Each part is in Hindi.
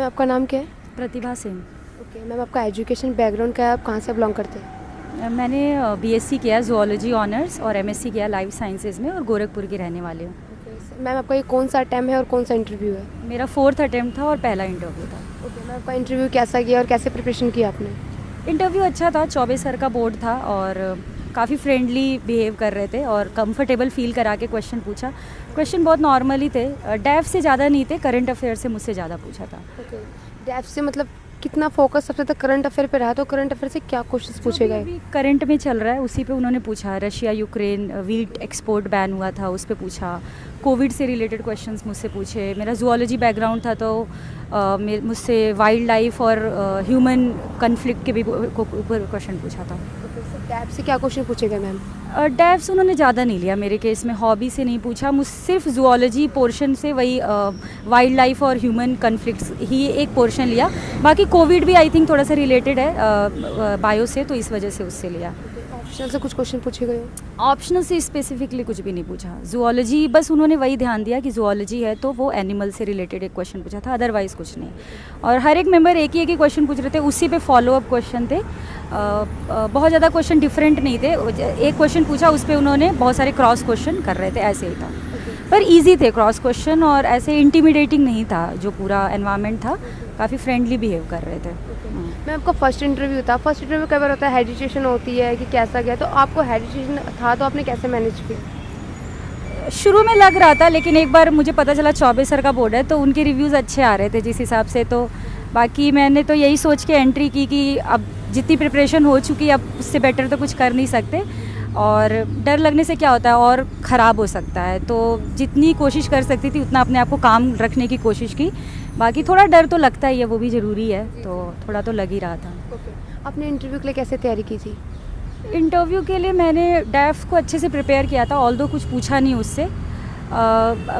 मैम आपका नाम क्या है? प्रतिभा सिंह। ओके मैम, आपका एजुकेशन बैकग्राउंड क्या है, आप कहाँ से बिलोंग करते हैं? मैंने बीएससी किया जूलॉजी ऑनर्स और एमएससी किया लाइफ साइंसेज में और गोरखपुर की रहने वाली हूँ। ओके मैम, आपका ये कौन सा अटैम्प्ट है और कौन सा इंटरव्यू है? मेरा 4th अटेम्प्ट था और पहला इंटरव्यू था। ओके मैम, आपका इंटरव्यू कैसा गया और कैसे प्रिपरेशन किया आपने? इंटरव्यू अच्छा था, चौबे सर का बोर्ड था और काफ़ी फ्रेंडली बिहेव कर रहे थे और कंफर्टेबल फील करा के क्वेश्चन पूछा। क्वेश्चन बहुत नॉर्मली थे, डेफ से ज़्यादा नहीं थे, करंट अफेयर से मुझसे ज़्यादा पूछा था। ओके, डेफ से मतलब कितना फोकस सबसे तक करंट अफेयर पे रहा, तो करंट अफेयर से क्या क्वेश्चंस पूछे गए? अभी करंट में चल रहा है उसी पे उन्होंने पूछा। Russia Ukraine wheat export ban हुआ था, उस पे पूछा। कोविड से रिलेटेड क्वेश्चंस मुझसे पूछे। मेरा जूलॉजी बैकग्राउंड था तो मुझसे वाइल्ड लाइफ और ह्यूमन कन्फ्लिक्ट के भी ऊपर क्वेश्चन पूछा था। डेफ से क्या क्वेश्चन पूछे गए मैम? डेफ से उन्होंने ज़्यादा नहीं लिया मेरे केस में, हॉबी से नहीं पूछा। मुझ सिर्फ जूलॉजी पोर्शन से वही वाइल्ड लाइफ और ह्यूमन कन्फ्लिक्ट्स ही एक पोर्शन लिया। बाकी कोविड भी आई थिंक थोड़ा सा रिलेटेड है बायो से, तो इस वजह से उससे लिया। ऑप्शनल से कुछ क्वेश्चन पूछे गए? ऑप्शनल से स्पेसिफिकली कुछ भी नहीं पूछा। जूलॉजी बस उन्होंने वही ध्यान दिया कि जूलॉजी है तो वो एनिमल से रिलेटेड एक क्वेश्चन पूछा था, अदरवाइज़ कुछ नहीं। और हर एक मेंबर एक ही क्वेश्चन पूछ रहे थे, उसी पे फॉलो अप क्वेश्चन थे। बहुत ज़्यादा क्वेश्चन डिफरेंट नहीं थे। एक क्वेश्चन पूछा उस पर उन्होंने बहुत सारे क्रॉस क्वेश्चन कर रहे थे, ऐसे ही था। पर इजी थे क्रॉस क्वेश्चन और ऐसे इंटिमिडेटिंग नहीं था। जो पूरा एनवायरनमेंट था काफ़ी फ्रेंडली बिहेव कर रहे थे। मैं आपका फर्स्ट इंटरव्यू था, फर्स्ट इंटरव्यू कई बार होता है हेजिटेशन होती है कि कैसा गया, तो आपको हेजिटेशन था तो आपने कैसे मैनेज किया? शुरू में लग रहा था, लेकिन एक बार मुझे पता चला चौबे सर का बोर्ड है तो उनके रिव्यूज़ अच्छे आ रहे थे जिस हिसाब से। तो बाकी मैंने तो यही सोच के एंट्री की कि अब जितनी प्रिपरेशन हो चुकी है अब उससे बेटर तो कुछ कर नहीं सकते, और डर लगने से क्या होता है और ख़राब हो सकता है। तो जितनी कोशिश कर सकती थी उतना अपने आप को काम रखने की कोशिश की। बाकी थोड़ा डर तो लगता ही है, वो भी ज़रूरी है, तो थोड़ा तो लग ही रहा था। आपने इंटरव्यू के लिए कैसे तैयारी की थी? इंटरव्यू के लिए मैंने डेफ को अच्छे से प्रिपेयर किया था, ऑल्दो कुछ पूछा नहीं उससे।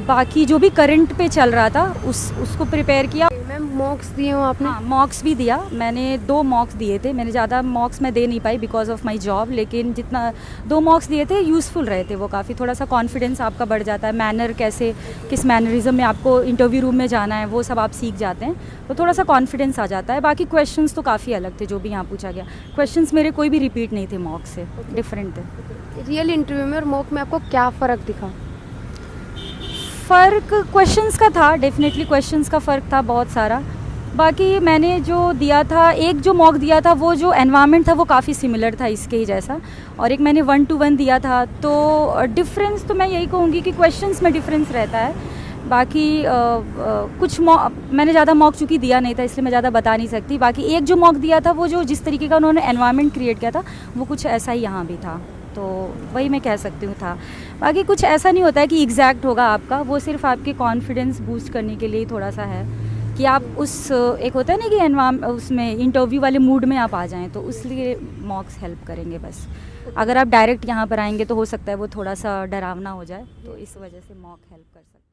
बाकी जो भी करंट पे चल रहा था उसको प्रिपेयर किया। मैम मॉक्स दिए हो आपने? हाँ, मॉक्स भी दिया मैंने। 2 मॉक्स दिए थे। मैंने ज़्यादा मॉक्स मैं दे नहीं पाई बिकॉज ऑफ माय जॉब, लेकिन जितना 2 मॉक्स दिए थे यूज़फुल रहे थे वो काफ़ी। थोड़ा सा कॉन्फिडेंस आपका बढ़ जाता है, मैनर कैसे, किस मैनरिज्म में आपको इंटरव्यू रूम में जाना है वो सब आप सीख जाते हैं, तो थोड़ा सा कॉन्फिडेंस आ जाता है। बाकी क्वेश्चंस तो काफ़ी अलग थे जो भी यहाँ पूछा गया। क्वेश्चंस मेरे कोई भी रिपीट नहीं थे, मॉक से डिफरेंट थे। रियल इंटरव्यू में और मॉक में आपको क्या फ़र्क दिखा? फ़र्क क्वेश्चंस का था, डेफिनेटली क्वेश्चंस का फ़र्क था बहुत सारा। बाकी मैंने जो दिया था, एक जो मॉक दिया था वो जो एनवायरनमेंट था वो काफ़ी सिमिलर था इसके ही जैसा, और एक मैंने 1 to 1 दिया था। तो डिफरेंस तो मैं यही कहूँगी कि क्वेश्चंस में डिफरेंस रहता है। बाकी कुछ मैंने ज़्यादा मॉक चूँकि दिया नहीं था इसलिए मैं ज़्यादा बता नहीं सकती। बाकी एक जो मॉक दिया था वो जो जिस तरीके का उन्होंने एनवायरनमेंट क्रिएट किया था वो कुछ ऐसा ही यहाँ भी था, तो वही मैं कह सकती हूँ था। बाकी कुछ ऐसा नहीं होता है कि एग्जैक्ट होगा आपका, वो सिर्फ आपके कॉन्फिडेंस बूस्ट करने के लिए ही थोड़ा सा है कि आप उस एक होता है ना कि उसमें इंटरव्यू वाले मूड में आप आ जाएं, तो उसलिए मॉक्स हेल्प करेंगे बस। अगर आप डायरेक्ट यहाँ पर आएंगे तो हो सकता है वो थोड़ा सा डरावना हो जाए, तो इस वजह से मॉक हेल्प कर सकते हैं।